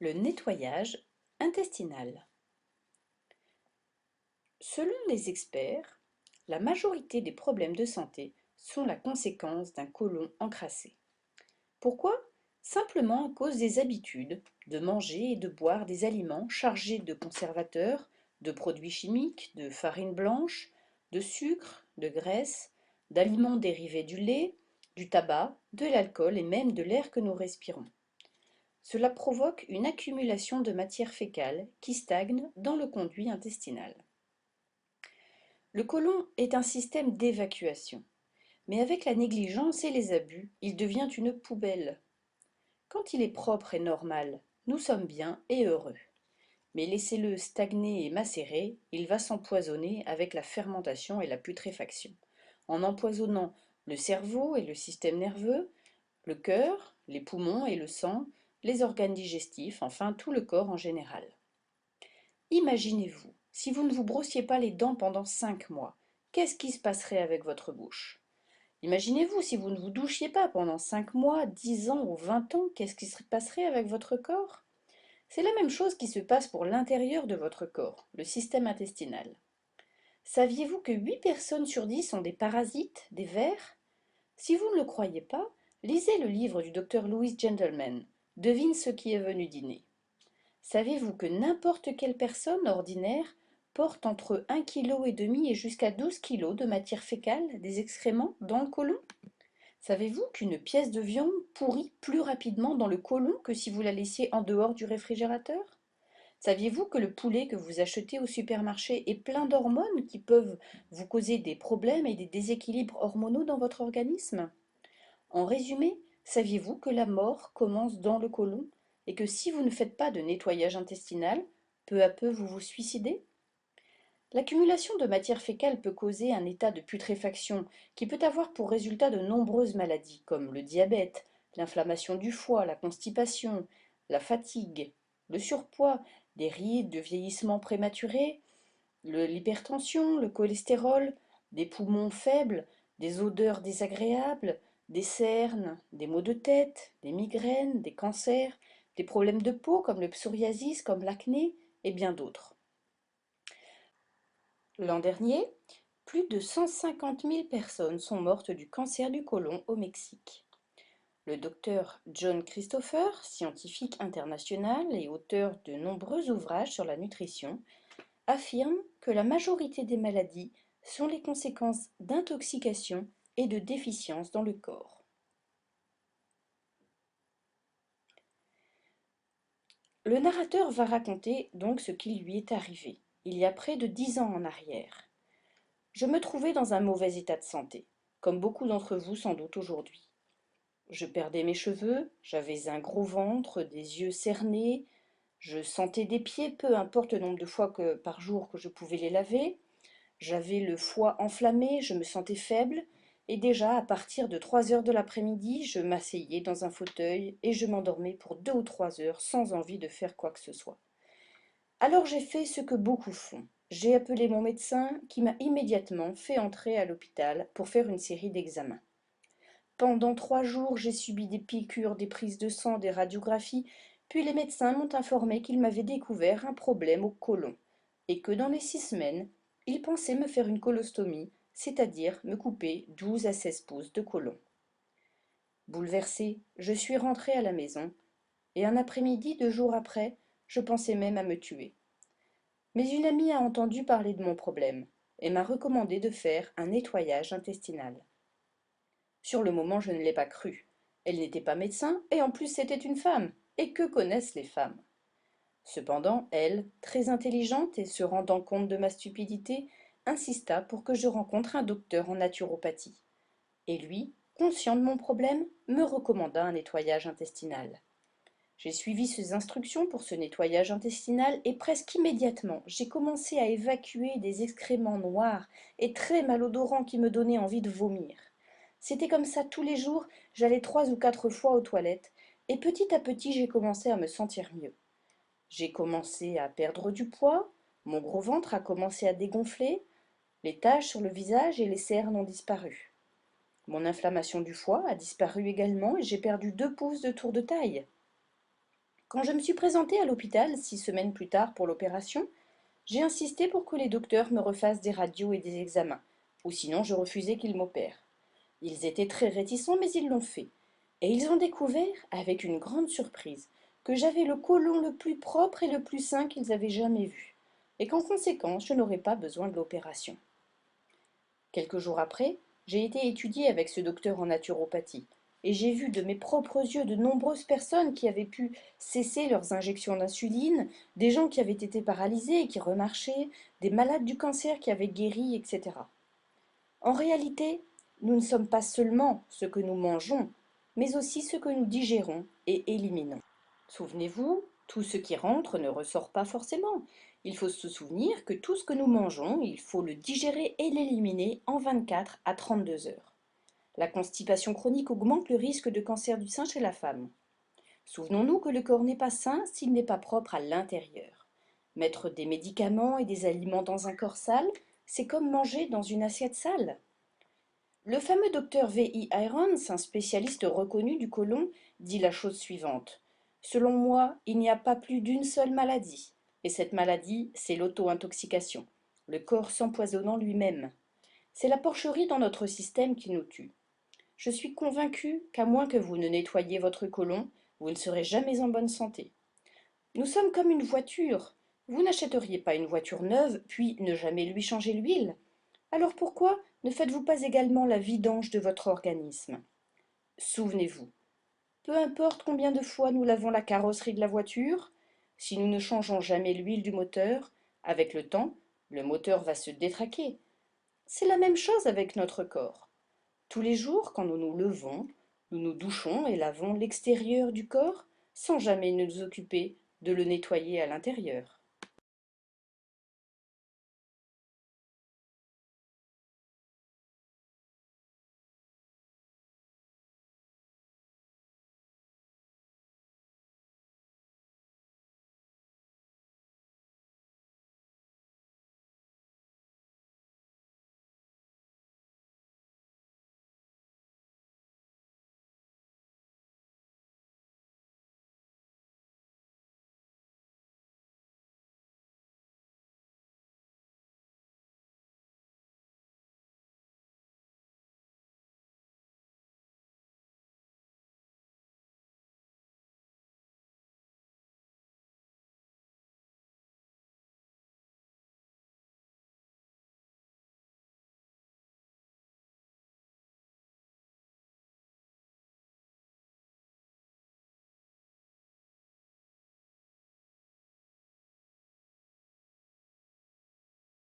Le nettoyage intestinal. Selon les experts, la majorité des problèmes de santé sont la conséquence d'un côlon encrassé. Pourquoi? Simplement à cause des habitudes de manger et de boire des aliments chargés de conservateurs, de produits chimiques, de farine blanche, de sucre, de graisse, d'aliments dérivés du lait, du tabac, de l'alcool et même de l'air que nous respirons. Cela provoque une accumulation de matière fécale qui stagne dans le conduit intestinal. Le côlon est un système d'évacuation, mais avec la négligence et les abus, il devient une poubelle. Quand il est propre et normal, nous sommes bien et heureux. Mais laissez-le stagner et macérer, il va s'empoisonner avec la fermentation et la putréfaction, en empoisonnant le cerveau et le système nerveux, le cœur, les poumons et le sang, les organes digestifs, enfin tout le corps en général. Imaginez-vous, si vous ne vous brossiez pas les dents pendant 5 mois, qu'est-ce qui se passerait avec votre bouche? Imaginez-vous, si vous ne vous douchiez pas pendant 5 mois, 10 ans ou 20 ans, qu'est-ce qui se passerait avec votre corps? C'est la même chose qui se passe pour l'intérieur de votre corps, le système intestinal. Saviez-vous que 8 personnes sur 10 ont des parasites, des vers? Si vous ne le croyez pas, lisez le livre du docteur Louis Gentleman. Devine ce qui est venu dîner. Savez-vous que n'importe quelle personne ordinaire porte entre 1,5 kg et jusqu'à 12 kg de matière fécale, des excréments, dans le côlon? Savez-vous qu'une pièce de viande pourrit plus rapidement dans le côlon que si vous la laissiez en dehors du réfrigérateur? Saviez-vous que le poulet que vous achetez au supermarché est plein d'hormones qui peuvent vous causer des problèmes et des déséquilibres hormonaux dans votre organisme? En résumé, saviez-vous que la mort commence dans le côlon et que si vous ne faites pas de nettoyage intestinal, peu à peu vous vous suicidez? L'accumulation de matière fécale peut causer un état de putréfaction qui peut avoir pour résultat de nombreuses maladies comme le diabète, l'inflammation du foie, la constipation, la fatigue, le surpoids, des rides de vieillissement prématuré, l'hypertension, le cholestérol, des poumons faibles, des odeurs désagréables, des cernes, des maux de tête, des migraines, des cancers, des problèmes de peau comme le psoriasis, comme l'acné et bien d'autres. L'an dernier, plus de 150 000 personnes sont mortes du cancer du côlon au Mexique. Le docteur John Christopher, scientifique international et auteur de nombreux ouvrages sur la nutrition, affirme que la majorité des maladies sont les conséquences d'intoxication et de déficiences dans le corps. Le narrateur va raconter donc ce qui lui est arrivé, il y a près de 10 ans en arrière. Je me trouvais dans un mauvais état de santé, comme beaucoup d'entre vous sans doute aujourd'hui. Je perdais mes cheveux, j'avais un gros ventre, des yeux cernés, je sentais des pieds, peu importe le nombre de fois par jour que je pouvais les laver. J'avais le foie enflammé, je me sentais faible, et déjà à partir de 3 heures de l'après-midi, je m'asseyais dans un fauteuil et je m'endormais pour 2 ou 3 heures sans envie de faire quoi que ce soit. Alors j'ai fait ce que beaucoup font. J'ai appelé mon médecin qui m'a immédiatement fait entrer à l'hôpital pour faire une série d'examens. Pendant 3 jours, j'ai subi des piqûres, des prises de sang, des radiographies, puis les médecins m'ont informé qu'ils m'avaient découvert un problème au côlon, et que dans les 6 semaines, ils pensaient me faire une colostomie, c'est-à-dire me couper 12 à 16 pouces de côlon. Bouleversée, je suis rentrée à la maison, et un après-midi, 2 jours après, je pensais même à me tuer. Mais une amie a entendu parler de mon problème, et m'a recommandé de faire un nettoyage intestinal. Sur le moment, je ne l'ai pas cru. Elle n'était pas médecin, et en plus c'était une femme. Et que connaissent les femmes? Cependant, elle, très intelligente et se rendant compte de ma stupidité, insista pour que je rencontre un docteur en naturopathie. Et lui, conscient de mon problème, me recommanda un nettoyage intestinal. J'ai suivi ses instructions pour ce nettoyage intestinal et presque immédiatement, j'ai commencé à évacuer des excréments noirs et très malodorants qui me donnaient envie de vomir. C'était comme ça tous les jours, j'allais 3 ou 4 fois aux toilettes, et petit à petit j'ai commencé à me sentir mieux. J'ai commencé à perdre du poids, mon gros ventre a commencé à dégonfler, les taches sur le visage et les cernes ont disparu. Mon inflammation du foie a disparu également et j'ai perdu 2 pouces de tour de taille. Quand je me suis présentée à l'hôpital 6 semaines plus tard pour l'opération, j'ai insisté pour que les docteurs me refassent des radios et des examens, ou sinon je refusais qu'ils m'opèrent. Ils étaient très réticents, mais ils l'ont fait. Et ils ont découvert, avec une grande surprise, que j'avais le côlon le plus propre et le plus sain qu'ils avaient jamais vu, et qu'en conséquence je n'aurais pas besoin de l'opération. Quelques jours après, j'ai été étudiée avec ce docteur en naturopathie, et j'ai vu de mes propres yeux de nombreuses personnes qui avaient pu cesser leurs injections d'insuline, des gens qui avaient été paralysés et qui remarchaient, des malades du cancer qui avaient guéri, etc. En réalité, nous ne sommes pas seulement ce que nous mangeons, mais aussi ce que nous digérons et éliminons. Souvenez-vous, tout ce qui rentre ne ressort pas forcément. Il faut se souvenir que tout ce que nous mangeons, il faut le digérer et l'éliminer en 24 à 32 heures. La constipation chronique augmente le risque de cancer du sein chez la femme. Souvenons-nous que le corps n'est pas sain s'il n'est pas propre à l'intérieur. Mettre des médicaments et des aliments dans un corps sale, c'est comme manger dans une assiette sale. Le fameux docteur V.I. Irons, un spécialiste reconnu du côlon, dit la chose suivante. Selon moi, il n'y a pas plus d'une seule maladie. Et cette maladie, c'est l'auto-intoxication, le corps s'empoisonnant lui-même. C'est la porcherie dans notre système qui nous tue. Je suis convaincu qu'à moins que vous ne nettoyiez votre côlon, vous ne serez jamais en bonne santé. Nous sommes comme une voiture. Vous n'achèteriez pas une voiture neuve, puis ne jamais lui changer l'huile. Alors pourquoi ne faites-vous pas également la vidange de votre organisme? Souvenez-vous, peu importe combien de fois nous lavons la carrosserie de la voiture, si nous ne changeons jamais l'huile du moteur, avec le temps, le moteur va se détraquer. C'est la même chose avec notre corps. Tous les jours, quand nous nous levons, nous nous douchons et lavons l'extérieur du corps sans jamais nous occuper de le nettoyer à l'intérieur.